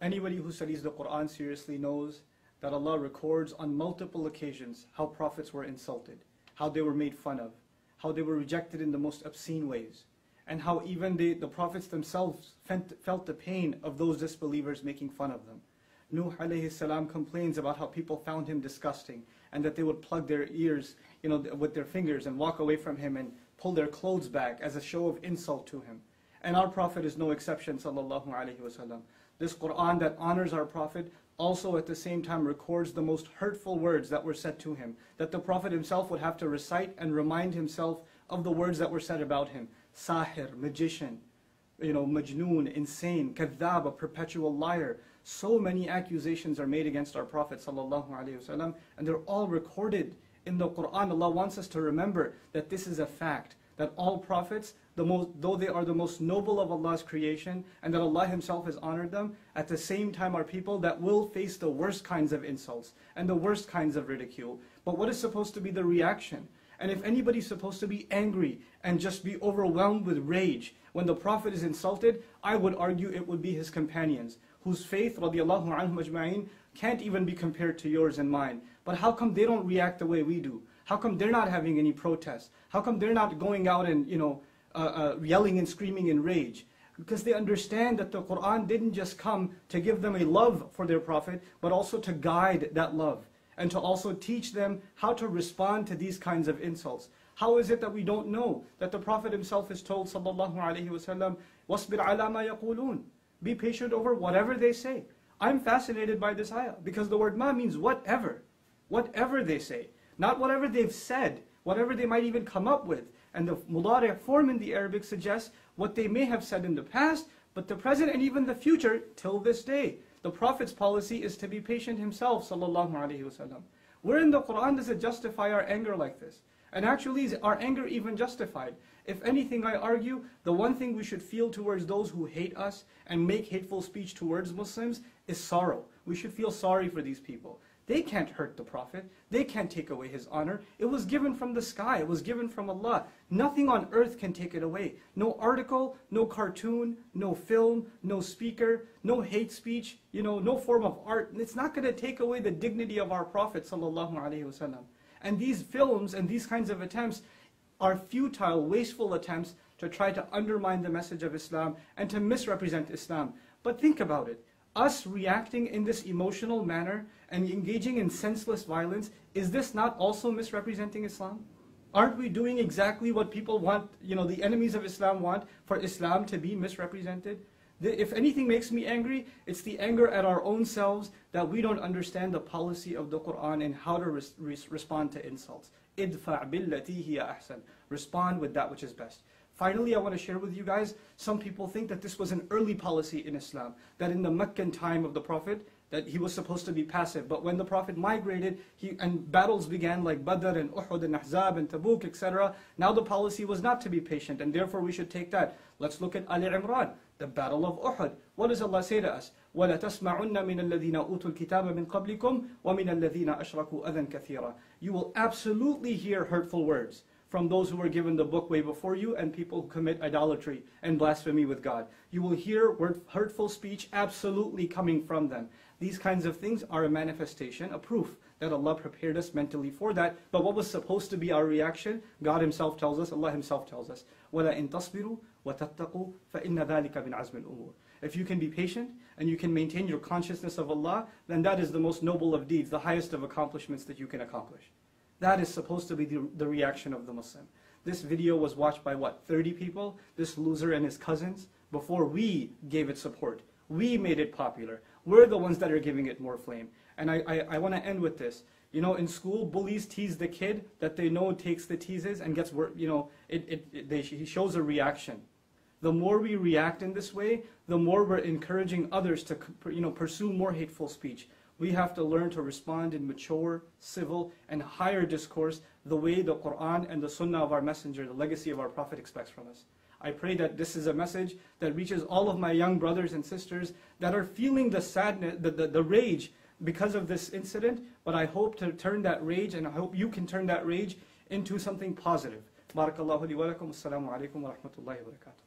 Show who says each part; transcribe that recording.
Speaker 1: Anybody who studies the Quran seriously knows that Allah records on multiple occasions how prophets were insulted, how they were made fun of, how they were rejected in the most obscene ways, and how even the prophets themselves felt the pain of those disbelievers making fun of them. Nuh alayhi salam complains about how people found him disgusting, and that they would plug their ears, with their fingers and walk away from him and pull their clothes back as a show of insult to him. And our Prophet is no exception, sallallahu alayhi wasallam. This Quran that honors our Prophet also at the same time records the most hurtful words that were said to him, that the Prophet himself would have to recite and remind himself of the words that were said about him. Sahir, magician, majnoon, insane, kadhab, a perpetual liar. So many accusations are made against our Prophet sallallahu alaihi wasallam, and they're all recorded in the Quran. Allah wants us to remember that this is a fact, that all prophets, though they are the most noble of Allah's creation, and that Allah Himself has honored them, at the same time are people that will face the worst kinds of insults and the worst kinds of ridicule. But what is supposed to be the reaction? And if anybody's supposed to be angry and just be overwhelmed with rage when the Prophet is insulted, I would argue it would be his companions, whose faith, radiallahu anhum ajma'in, can't even be compared to yours and mine. But how come they don't react the way we do? How come they're not having any protests? How come they're not going out and yelling and screaming in rage? Because they understand that the Quran didn't just come to give them a love for their Prophet, but also to guide that love, and to also teach them how to respond to these kinds of insults. How is it that we don't know that the Prophet himself is told, sallallahu alaihi wasallam, وَاصْبِرْ عَلَى مَا يَقُولُونَ, be patient over whatever they say. I'm fascinated by this ayah, because the word ma means whatever. Whatever they say. Not whatever they've said, whatever they might even come up with. And the mudari' form in the Arabic suggests what they may have said in the past, but the present and even the future till this day. The Prophet's policy is to be patient himself, sallallahu alaihi wasallam. Where in the Quran does it justify our anger like this? And actually, is our anger even justified? If anything, I argue, the one thing we should feel towards those who hate us and make hateful speech towards Muslims is sorrow. We should feel sorry for these people. They can't hurt the Prophet. They can't take away his honor. It was given from the sky. It was given from Allah. Nothing on earth can take it away. No article, no cartoon, no film, no speaker, no hate speech, no form of art. It's not going to take away the dignity of our Prophet sallallahu alaihi wasallam. And these films and these kinds of attempts are futile, wasteful attempts to try to undermine the message of Islam and to misrepresent Islam. But think about it. Us reacting in this emotional manner and engaging in senseless violence, is this not also misrepresenting Islam? Aren't we doing exactly what people want, the enemies of Islam want, for Islam to be misrepresented? If anything makes me angry, it's the anger at our own selves that we don't understand the policy of the Quran and how to respond to insults. Idfa' billati hiya ahsan. Respond with that which is best. Finally, I want to share with you guys, some people think that this was an early policy in Islam, that in the Meccan time of the Prophet, that he was supposed to be passive. But when the Prophet migrated, and battles began like Badr and Uhud and Ahzab and Tabuk, etc., now the policy was not to be patient, and therefore we should take that. Let's look at Ali Imran, the battle of Uhud. What does Allah say to us? وَلَا تَسْمَعُنَّ مِنَ الَّذِينَ أُوتُوا الْكِتَابَ مِنْ قَبْلِكُمْ وَمِنَ الَّذِينَ أَشْرَكُوا أَذًى كَثِيرًا. You will absolutely hear hurtful words from those who were given the book way before you and people who commit idolatry and blasphemy with God. You will hear hurtful speech absolutely coming from them. These kinds of things are a manifestation, a proof that Allah prepared us mentally for that. But what was supposed to be our reaction, God Himself tells us, Allah Himself tells us, وَلَا إِن تَصْبِرُوا وَتَتَّقُوا فَإِنَّ ذَلِكَ مِنْ عَزْمِ الْأُمُورِ. If you can be patient and you can maintain your consciousness of Allah, then that is the most noble of deeds, the highest of accomplishments that you can accomplish. That is supposed to be the reaction of the Muslim. This video was watched by 30 people? This loser and his cousins? Before we gave it support. We made it popular. We're the ones that are giving it more flame. And I want to end with this. In school, bullies tease the kid that they know takes the teases and gets, he shows a reaction. The more we react in this way, the more we're encouraging others to pursue more hateful speech. We have to learn to respond in mature, civil, and higher discourse the way the Quran and the Sunnah of our Messenger, the legacy of our Prophet, expects from us. I pray that this is a message that reaches all of my young brothers and sisters that are feeling the sadness, the rage because of this incident, but I hope to turn that rage, and I hope you can turn that rage into something positive. Barakallahu li wa lakum. Assalamu alaikum wa rahmatullahi wa barakatuh.